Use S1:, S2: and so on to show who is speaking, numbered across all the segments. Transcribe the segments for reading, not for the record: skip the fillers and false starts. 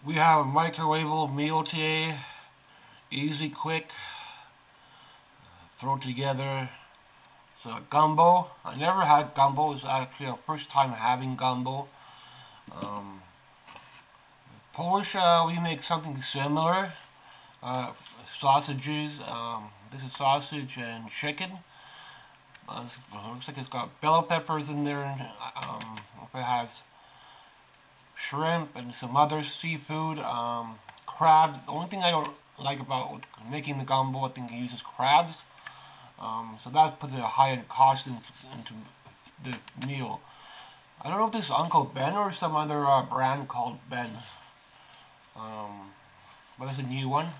S1: We have a microwavable meal today. Easy, quick. Throw together. So gumbo. I never had gumbo. It's actually our first time having gumbo. Polish, we make something similar. Sausages. This is sausage and chicken. Looks like it's got bell peppers in there. It has shrimp and some other seafood. Crab. The only thing I don't like about making the gumbo, I think it uses crabs. So that puts a high-end cost into the meal. I don't know if this is Uncle Ben or some other brand called Ben. But it's a new one.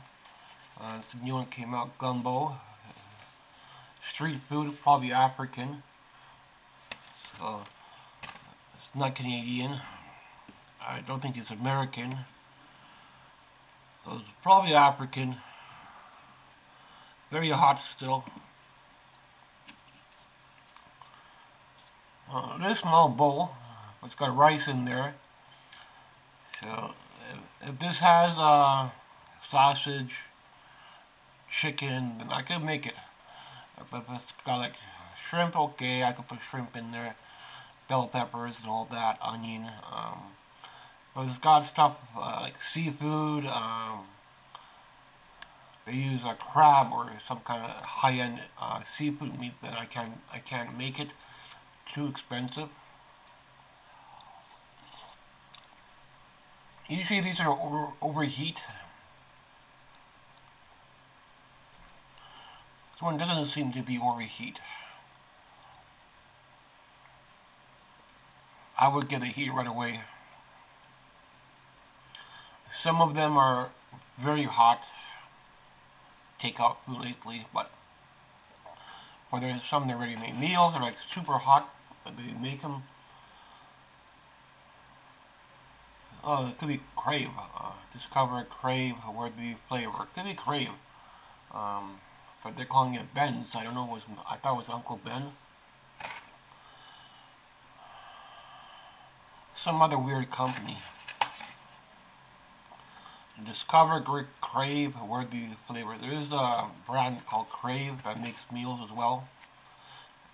S1: It's a new one that came out, gumbo. Street food, probably African. So it's not Canadian. I don't think it's American. So it's probably African. Very hot still. This small bowl, it's got rice in there. So if this has sausage, chicken, then I could make it. But if it's got like shrimp, okay, I could put shrimp in there, bell peppers and all that, onion. But it's got stuff like seafood. They use a crab or some kind of high-end seafood meat that I can't make it. Too expensive. Usually these are overheat. This one doesn't seem to be overheat. I would get a heat right away. Some of them are very hot. Takeout food lately, but for there's some they're ready-made meals. They're like super hot, but they make them. Oh, it could be Crave. Discover Crave, worthy flavor. It could be Crave. But they're calling it Ben's. I don't know. I thought it was Uncle Ben. Some other weird company. Discover Crave, worthy flavor. There is a brand called Crave that makes meals as well.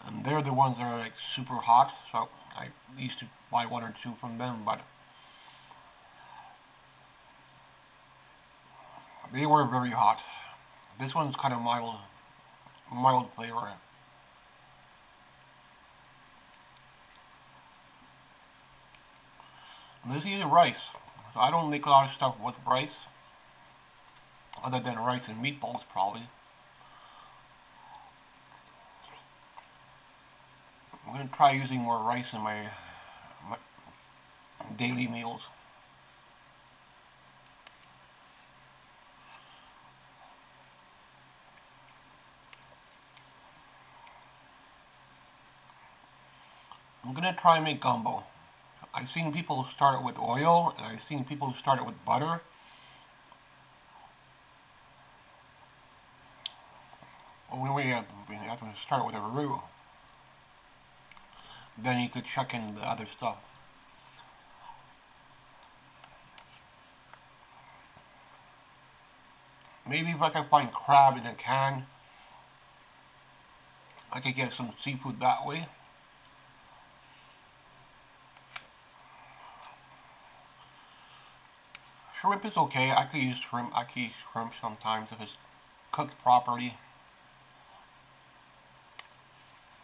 S1: And they're the ones that are like super hot. So I used to buy one or two from them, but they were very hot. This one's kind of mild flavor. And this is rice. So I don't make a lot of stuff with rice, other than rice and meatballs probably. I'm going to try using more rice in my daily meals. I'm going to try and make gumbo. I've seen people start it with oil, and I've seen people start it with butter. Well, we have to start with a roux. Then you could chuck in the other stuff. Maybe if I can find crab in a can, I could get some seafood that way. Shrimp is okay. I could use shrimp. I could use shrimp sometimes if it's cooked properly.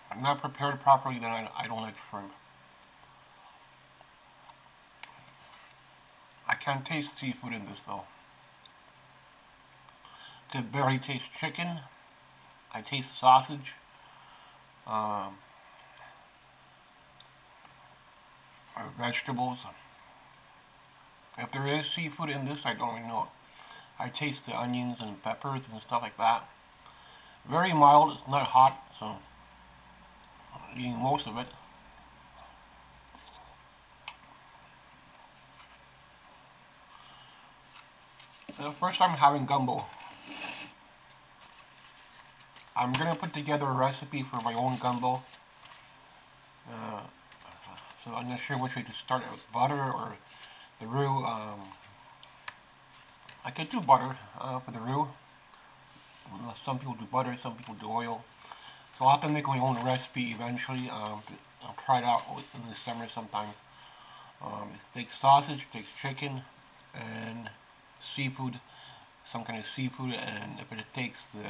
S1: If not prepared properly, then I don't like shrimp. I can't taste seafood in this though. I could barely taste chicken. I taste sausage. Or vegetables. If there is seafood in this, I don't really know. I taste the onions and peppers and stuff like that. Very mild. It's not hot, so I'm eating most of it. It's the first time having gumbo. I'm gonna put together a recipe for my own gumbo. So I'm not sure which way to start it, with butter or the roux. could do butter for the roux. Some people do butter, some people do oil. So I'll have to make my own recipe eventually. I'll try it out in the summer sometime. It takes sausage, it takes chicken, and seafood, some kind of seafood, and if it takes the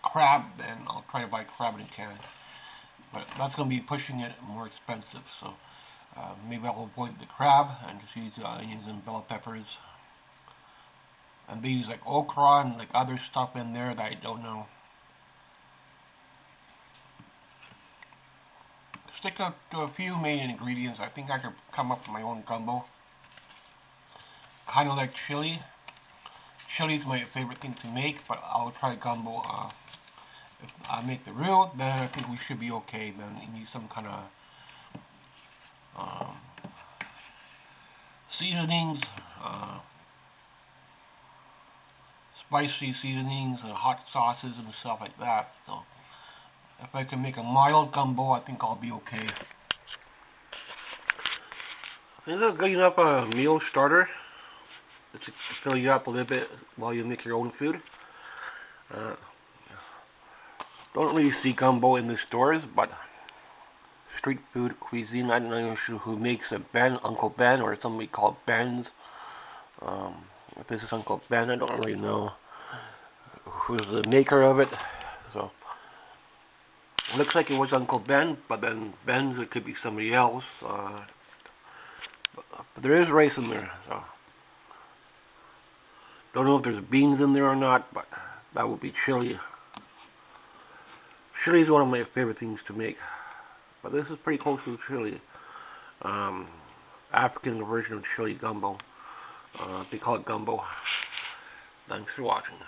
S1: crab, then I'll try to buy crab in a can. But that's going to be pushing it more expensive, so maybe I'll avoid the crab and just use onions and bell peppers. And they use like okra and like other stuff in there that I don't know. Stick to a few main ingredients. I think I could come up with my own gumbo. Kind of like chili. Chili is my favorite thing to make, but I'll try gumbo. If I make the roux, then I think we should be okay. Then you need some kind of seasonings, spicy seasonings, and hot sauces and stuff like that. So if I can make a mild gumbo, I think I'll be okay. This is a good enough meal starter. To fill you up a little bit while you make your own food. Don't really see gumbo in the stores, but street food cuisine. I don't know who makes it. Ben, Uncle Ben, or somebody called Ben's. If this is Uncle Ben, I don't really know who's the maker of it. So it looks like it was Uncle Ben, but then Ben's, it could be somebody else. But there is rice in there. So don't know if there's beans in there or not, but that would be chili. Chili is one of my favorite things to make, but this is pretty close to chili. African version of chili gumbo. They call it gumbo. Thanks for watching.